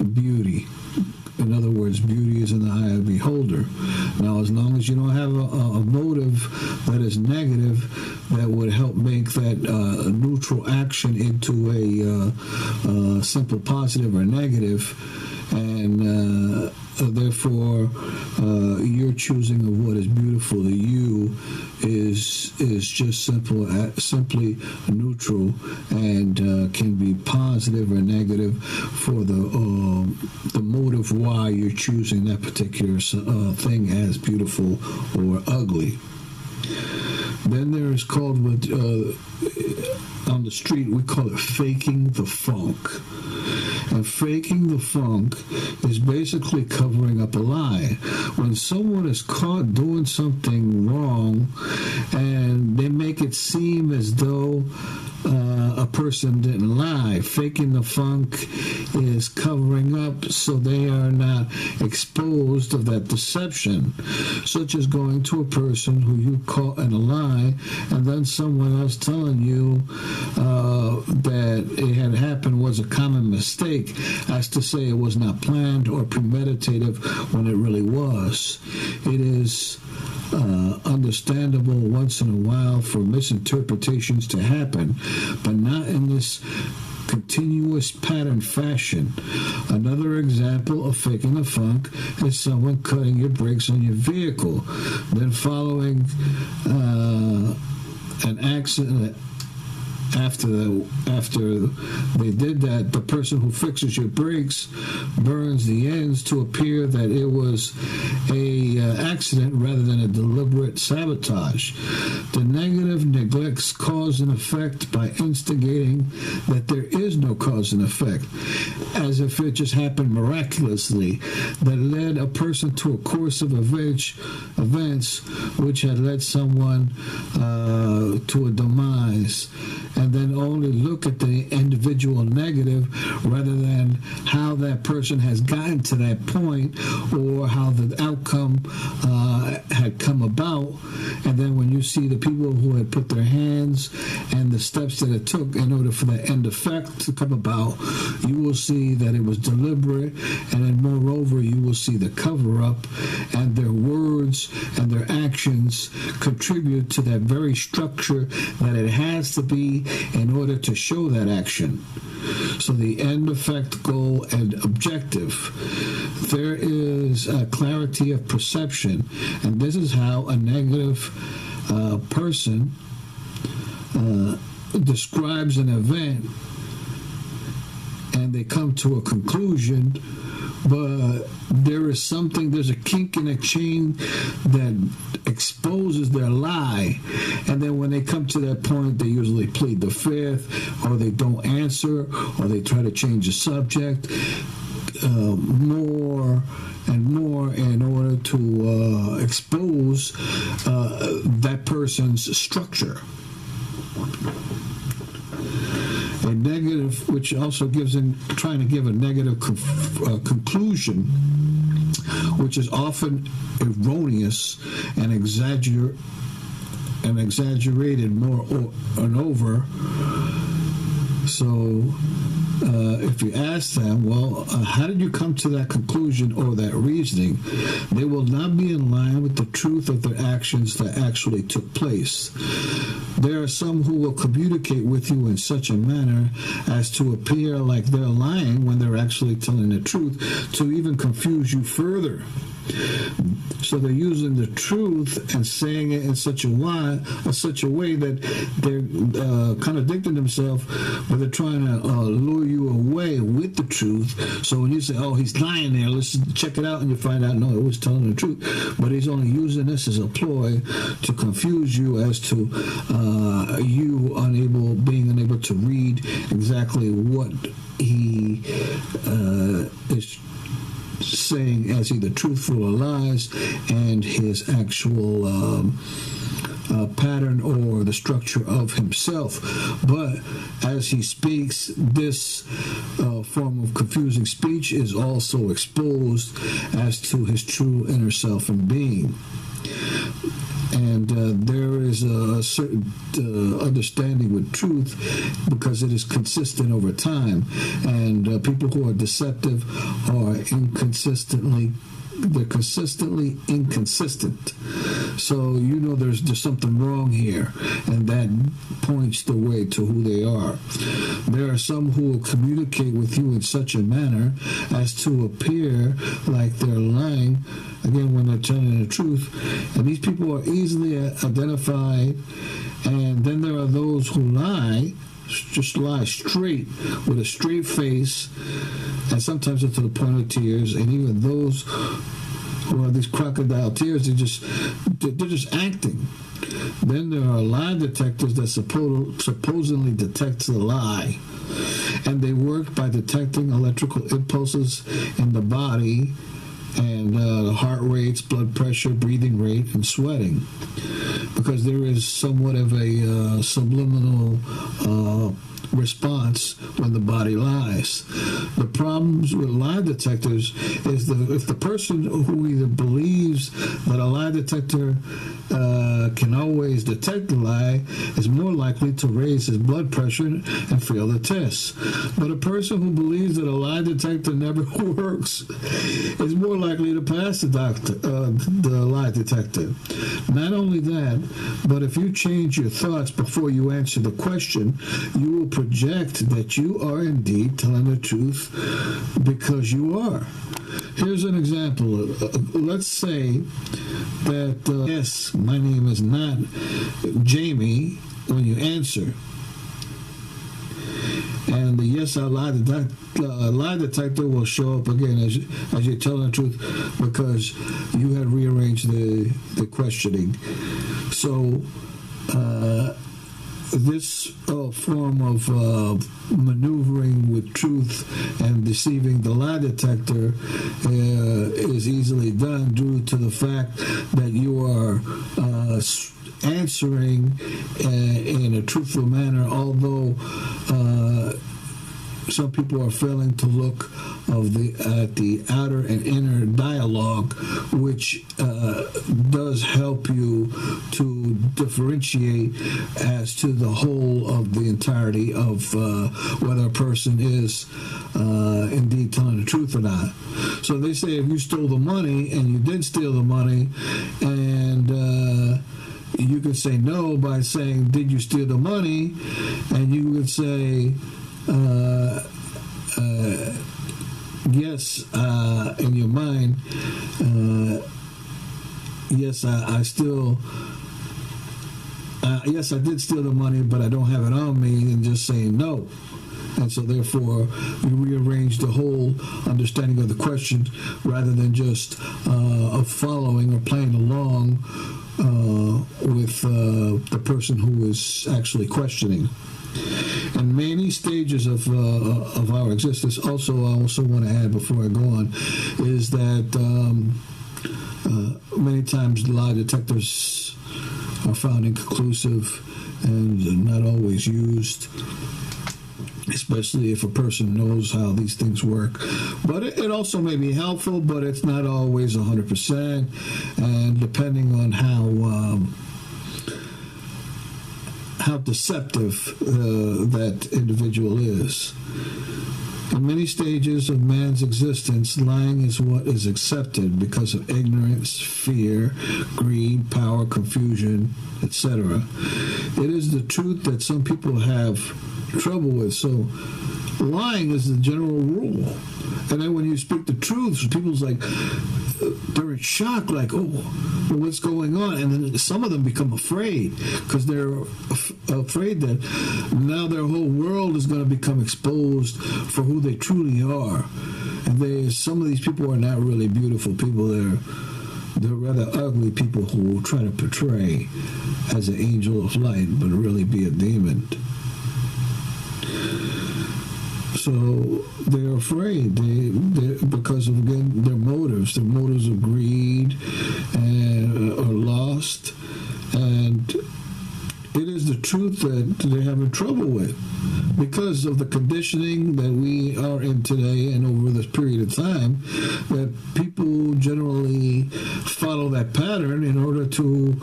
beauty. In other words, beauty is in the eye of the beholder. Now, as long as you don't have a motive that is negative, that would help make that neutral action into a simple positive or negative, and therefore your choosing of what is beautiful to you is just simply neutral, and can be positive or negative for the motive why you're choosing that particular thing as beautiful or ugly. Then there is called on the street, we call it faking the funk. And faking the funk is basically covering up a lie. When someone is caught doing something wrong and they make it seem as though a person didn't lie, faking the funk is covering up so they are not exposed of that deception, such as going to a person who you caught in a lie and then someone else telling you that it had happened was a common mistake, as to say it was not planned or premeditative when it really was. It is understandable once in a while for misinterpretations to happen, but not in this continuous pattern fashion. Another example of faking the funk is someone cutting your brakes on your vehicle, then following an accident. After they did that, the person who fixes your brakes burns the ends to appear that it was a accident rather than a deliberate sabotage. The negative neglects cause and effect by instigating that there is no cause and effect, as if it just happened miraculously, that led a person to a course of events which had led someone to a demise, and then only look at the individual negative rather than how that person has gotten to that point or how the outcome had come about. And then when you see the people who had put their hands and the steps that it took in order for that end effect to come about, you will see that it was deliberate, and then moreover you will see the cover-up, and their words and their actions contribute to that very structure that it has to be in order to show that action. So the end effect, goal, and objective. There is a clarity of perception, and this is how a negative person describes an event, and they come to a conclusion, but there's a kink in a chain that exposes their lie, and then when they come to that point, they usually plead the fifth, or they don't answer, or they try to change the subject more and more in order to expose that person's structure. A negative, which also trying to give a negative conclusion, which is often erroneous and exaggerated more and over. So if you ask them, well, how did you come to that conclusion or that reasoning, they will not be in line with the truth of their actions that actually took place. There are some who will communicate with you in such a manner as to appear like they're lying when they're actually telling the truth, to even confuse you further. So they're using the truth and saying it in such a way that they're contradicting themselves, but they're trying to lure you away with the truth. So when you say, "Oh, he's lying there," let's check it out, and you find out, no, it was telling the truth. But he's only using this as a ploy to confuse you as to you being unable to read exactly what he is saying as either truthful or lies, and his actual pattern or the structure of himself. But as he speaks, this form of confusing speech is also exposed as to his true inner self and being. And there is a certain understanding with truth because it is consistent over time. And people who are deceptive are they're consistently inconsistent. So you know there's something wrong here, and that points the way to who they are. There are some who will communicate with you in such a manner as to appear like they're lying, again, when they're telling the truth. And these people are easily identified. And then there are those who just lie straight with a straight face, and sometimes to the point of tears. And even those who have these crocodile tears, they're just acting. Then there are lie detectors that supposedly detect the lie, and they work by detecting electrical impulses in the body, and heart rates, blood pressure, breathing rate, and sweating, because there is somewhat of a subliminal response when the body lies. The problems with lie detectors is if the person who either believes that a lie detector can always detect the lie is more likely to raise his blood pressure and fail the test. But a person who believes that a lie detector never works is more likely to pass the lie detector. Not only that, but if you change your thoughts before you answer the question, you will project that you are indeed telling the truth because you are. Here's an example. Let's say that, yes, my name is not Jamie when you answer. And the yes, I lie detector will show up again as you're telling the truth because you had rearranged the questioning. So this form of maneuvering with truth and deceiving the lie detector is easily done due to the fact that you are answering in a truthful manner, although some people are failing to look at the outer and inner dialogue, which does help you to differentiate as to the whole of the entirety of whether a person is indeed telling the truth or not. So they say if you stole the money and you did steal the money, and you could say no by saying, did you steal the money? And you would say, yes, in your mind, yes, yes, I did steal the money, but I don't have it on me, and just saying no. And so therefore, you rearrange the whole understanding of the question rather than just following or playing along with the person who is actually questioning. And many stages of our existence, I also want to add before I go on, is that many times lie detectors are found inconclusive and not always used, especially if a person knows how these things work. But it also may be helpful, but it's not always 100%, and depending on how deceptive that individual is. In many stages of man's existence, lying is what is accepted because of ignorance, fear, greed, power, confusion, etc. It is the truth that some people have trouble with. So lying is the general rule. And then when you speak the truth, people's like, they're in shock, like, oh, well, what's going on? And then some of them become afraid because they're afraid that now their whole world is going to become exposed for who they truly are. And some of these people are not really beautiful people. They're rather ugly people who will try to portray as an angel of light, but really be a demon. So they're afraid because of, again, their motives of greed and are lost. And it is the truth that they're having trouble with because of the conditioning that we are in today and over this period of time, that people generally follow that pattern in order to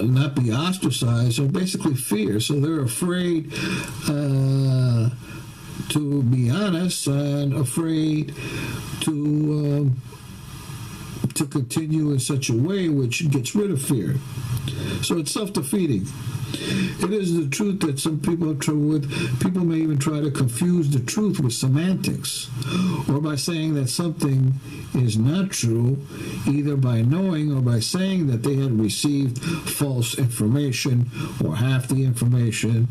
not be ostracized or basically fear. So they're afraid to be honest and afraid to continue in such a way which gets rid of fear. So it's self-defeating. It is the truth that some people have trouble with. People may even try to confuse the truth with semantics, or by saying that something is not true, either by knowing or by saying that they had received false information or half the information.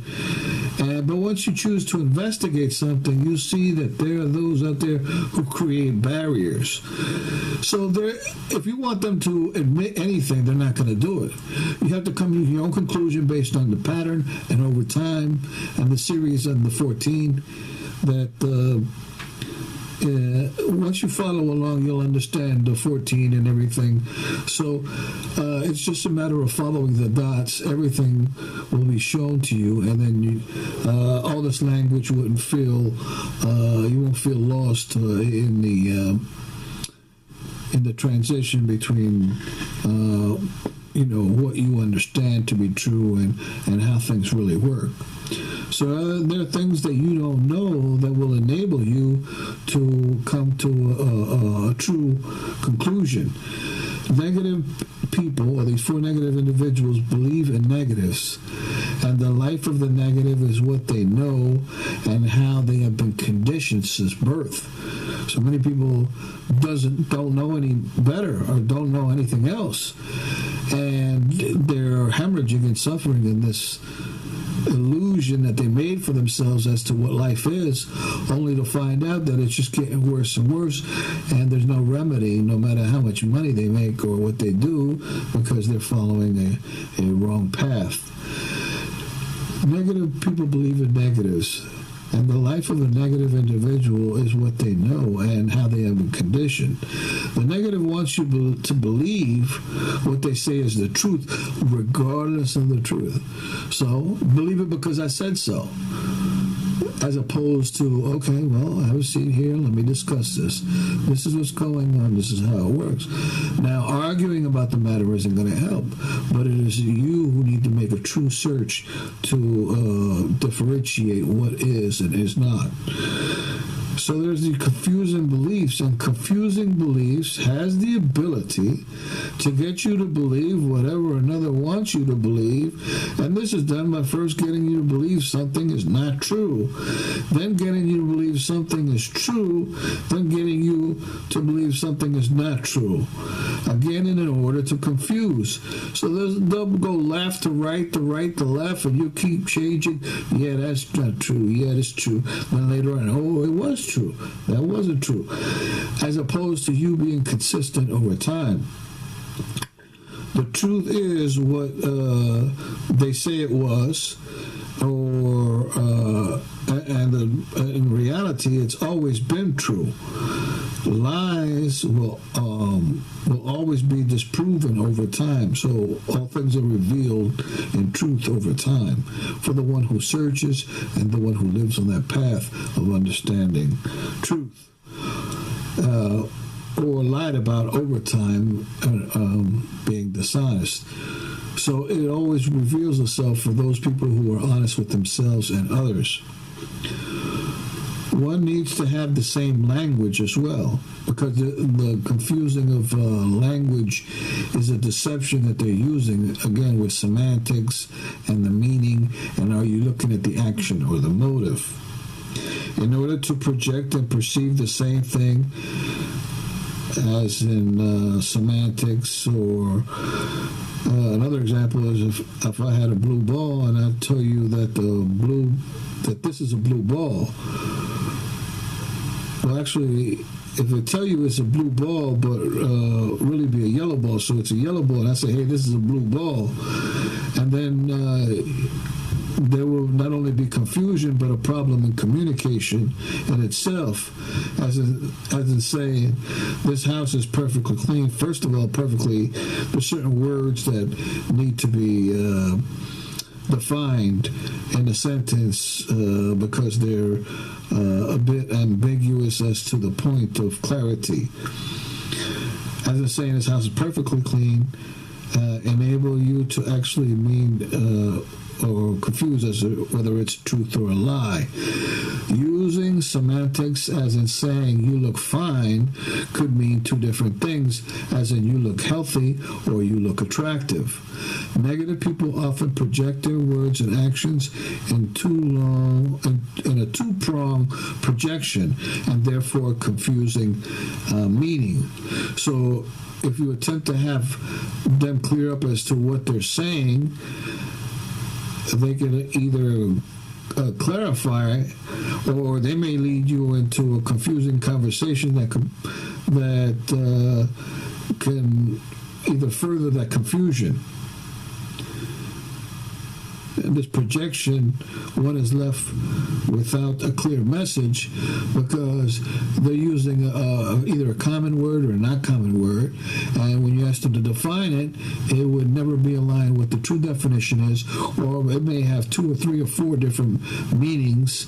But once you choose to investigate something, you see that there are those out there who create barriers. So if you want them to admit anything, they're not going to do it. You have to come to your own conclusion based on the pattern and over time and the series and the 14 that once you follow along, you'll understand the 14 and everything. So it's just a matter of following the dots. Everything will be shown to you, and then all this language wouldn't feel, you won't feel lost in the transition between what you understand to be true and how things really work. So there are things that you don't know that will enable you to come to a true conclusion. Negative people, or these 4 negative individuals, believe in negatives, and the life of the negative is what they know and how they have been conditioned since birth. So many people don't know any better or don't know anything else, and they're hemorrhaging and suffering in this illusion that they made for themselves as to what life is, only to find out that it's just getting worse and worse, and there's no remedy, no matter how much money they make or what they do, because they're following a wrong path. Negative people believe in negatives, and the life of a negative individual is what they know and how they have been conditioned. The negative wants you to believe what they say is the truth, regardless of the truth. So, believe it because I said so. As opposed to, okay, well, I have a seat here, let me discuss this. This is what's going on, this is how it works. Now, arguing about the matter isn't going to help, but it is you who need to make a true search to differentiate what is and is not. So there's the confusing beliefs, and confusing beliefs has the ability to get you to believe whatever another wants you to believe, and this is done by first getting you to believe something is not true, then getting you to believe something is true, then getting you to believe something is not true, again in order to confuse. So they'll go left to right to left, and you keep changing. Yeah, that's not true. Yeah, it's true. Then later on, oh, it was true. That wasn't true. As opposed to you being consistent over time. The truth is what they say it was, and in reality, it's always been true. Lies will always be disproven over time. So all things are revealed in truth over time for the one who searches and the one who lives on that path of understanding truth. Or lied about over time, being dishonest. So it always reveals itself for those people who are honest with themselves and others. One needs to have the same language as well, because the confusing of language is a deception that they're using, again, with semantics and the meaning, and are you looking at the action or the motive? In order to project and perceive the same thing, as in semantics, or another example is if I had a blue ball and I tell you that this is a blue ball. Well, actually, if I tell you it's a blue ball, but really be a yellow ball, so it's a yellow ball, and I say, hey, this is a blue ball, and then there will not only be confusion, but a problem in communication in itself, as in saying, this house is perfectly clean. First of all, there's certain words that need to be defined in a sentence because they're a bit ambiguous as to the point of clarity. As I'm saying, this house is perfectly clean, enable you to actually mean or confuse as to whether it's truth or a lie. Using semantics as in saying you look fine could mean two different things, as in you look healthy or you look attractive. Negative people often project their words and actions in a two-pronged projection and therefore confusing meaning. So if you attempt to have them clear up as to what they're saying, they can either clarify, or they may lead you into a confusing conversation that can either further that confusion. And this projection, one is left without a clear message because they're using either a common word or a not common word, and when you ask them to define it, it would never be aligned with the true definition is, or it may have 2 or 3 or 4 different meanings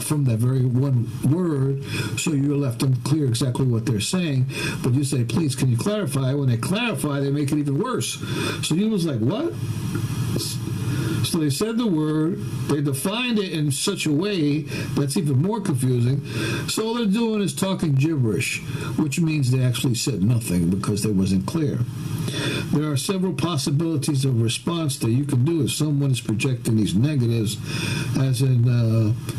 from that very one word, so you're left unclear exactly what they're saying. But you say, please, can you clarify? When they clarify, they make it even worse. So you was like, what? So they said the word, they defined it in such a way that's even more confusing. So all they're doing is talking gibberish, which means they actually said nothing because they wasn't clear. There are several possibilities of response that you can do if someone is projecting these negatives, as in,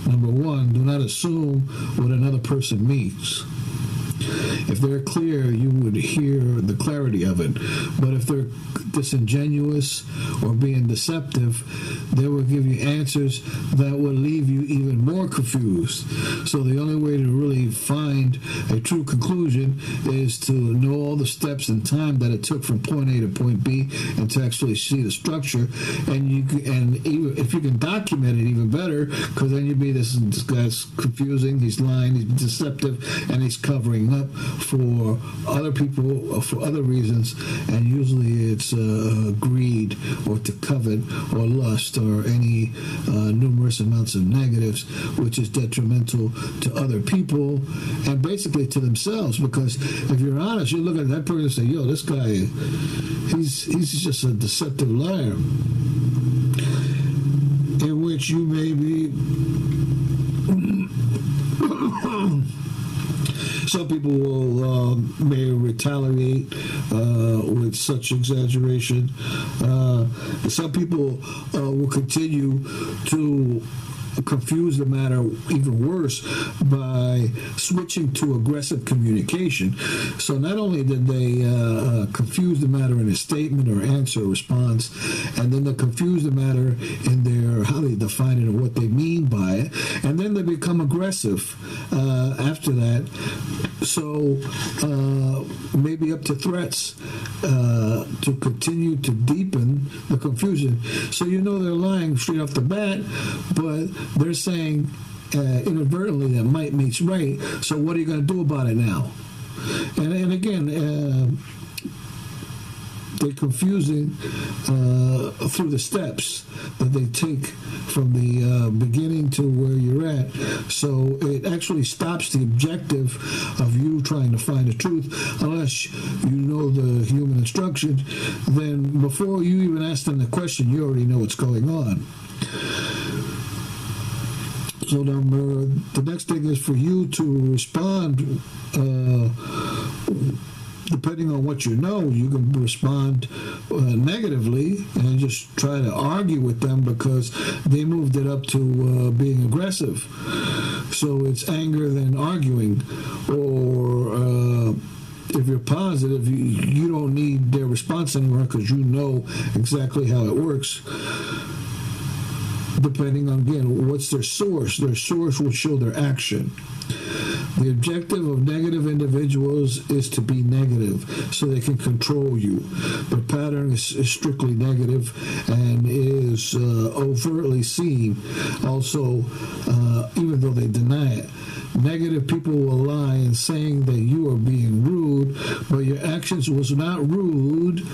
number 1, do not assume what another person means. If they're clear, you would hear the clarity of it. But if they're disingenuous or being deceptive, they will give you answers that will leave you even more confused. So the only way to really find a true conclusion is to know all the steps and time that it took from point A to point B, and to actually see the structure. And even if you can document it, even better, because then you'd be this guy's confusing, he's lying, he's deceptive, and he's covering up for other people for other reasons, and usually it's greed or to covet or lust or any numerous amounts of negatives, which is detrimental to other people and basically to themselves. Because if you're honest, you look at that person and say, yo, this guy, he's just a deceptive liar, in which you may be some people will may retaliate with such exaggeration. Some people will continue to confuse the matter even worse by switching to aggressive communication. So not only did they confuse the matter in a statement or answer or response, and then they confuse the matter in their how they define it and what they mean by it, and then they become aggressive after that. So maybe up to threats to continue to deepen the confusion. So you know they're lying straight off the bat, but they're saying inadvertently that might means right. So what are you going to do about it now? And again, they're confusing through the steps that they take from the beginning to where you're at. So it actually stops the objective of you trying to find the truth, unless you know the human instruction. Then before you even ask them the question, you already know what's going on. So the next thing is for you to respond. Depending on what you know, you can respond negatively and just try to argue with them because they moved it up to being aggressive. So it's anger than arguing. Or if you're positive, you don't need their response anymore because you know exactly how it works. Depending on, again, what's their source. Their source will show their action. The objective of negative individuals is to be negative so they can control you. Their pattern is strictly negative and is overtly seen. Also, even though they deny it, negative people will lie in saying that you are being rude, but your actions was not rude.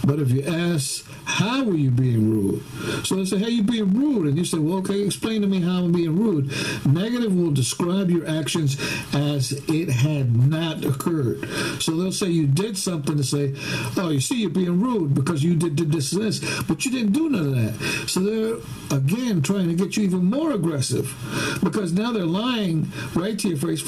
But if you ask, how were you being rude? So they say, hey, you're being rude. And you say, well, okay, explain to me how I'm being rude. Negative will describe your actions as it had not occurred. So they'll say you did something to say, oh, you see, you're being rude because you did this and this, but you didn't do none of that. So they're, again, trying to get you even more aggressive because now they're lying right to your face.